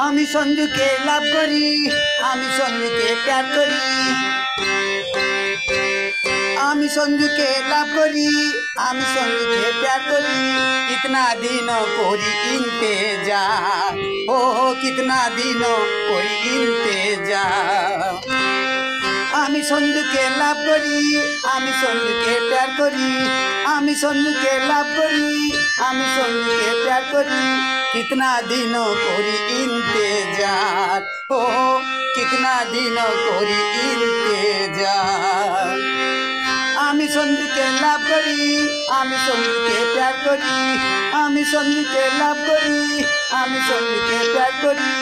আমি সঞ্জুকে লাভ করি, আমি সঞ্জুকে প্যার করি, আমি সঞ্জুকে লাভ করি, আমি সঞ্জুকে প্যার করি। कितना दिनों कोरी इंतजार, ओ कितना दिनों कोरी इंतजार। আমি সঞ্জুকে লাভ করি, আমি সঞ্জুকে প্যার করি, আমি সঞ্জুকে লাভ করি, আমি সঞ্জুকে প্যার করি। कितना दिनों कोरी इंतजार, ओ कितना दिनों कोरी इंतजार। আমি সঞ্জুকে লাভ করি, আমি সঞ্জুকে প্যার করি, আমি সঞ্জুকে লাভ করি, আমি সঞ্জুকে প্যার করি।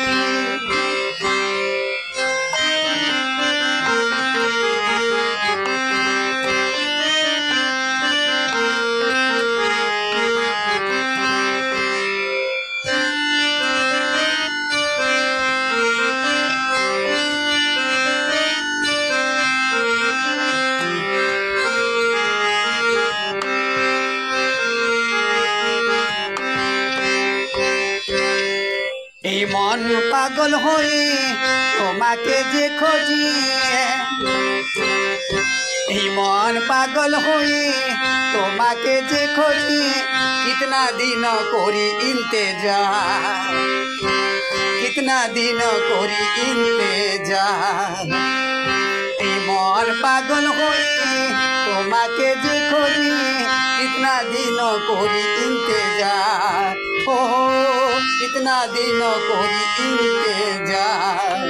এই মন পাগল হয়ে তোমাকে যে খোঁজি, এই মন পাগল হয়ে তোমাকে যে খোঁজি। कितना दिनों कोरी इंतजार, कितना दिनों कोरी इंतजार। এই মন পাগল হয়ে তোমাকে যে খোঁজি। कितना दिनों कोरी इंतजार, ओ कितना दिनों कोरी इंतजार।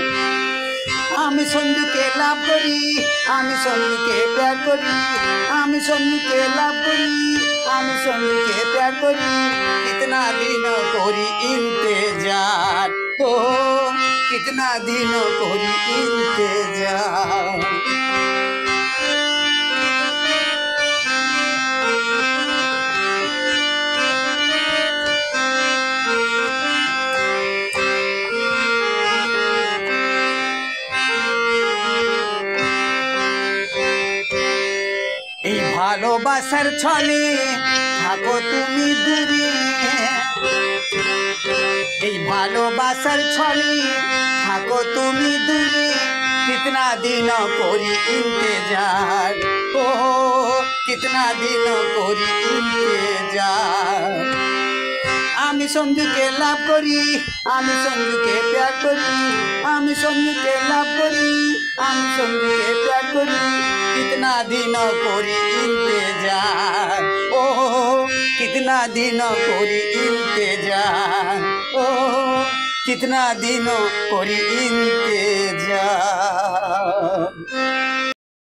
আমি সঞ্জুকে লাভ করি, আমি সঞ্জুকে প্যার করি, আমি সঞ্জুকে লাভ করি, আমি সঞ্জুকে প্যার করি। कितना दिनों कोरी इंतजार, ओ कितना दिनों कोरी इंतजार। এই ভালোবাসার ছলে থাকো তুমি দূরে, এই ভালোবাসার ছলে থাকো তুমি দূরে। कितना दिनों कोरी इंतजार, ओ कितना दिनों कोरी इंतजार। আমি সঞ্জুকে লাভ করি, আমি সঞ্জুকে প্যার করি, আমি সঞ্জুকে লাভ করি, আমি সঞ্জুকে প্যার করি। कितना दिनों कोरी इंतजार, ओ कितना दिनों कोरी इंतजार, ओ कितना दिनों कोरी इंतजार।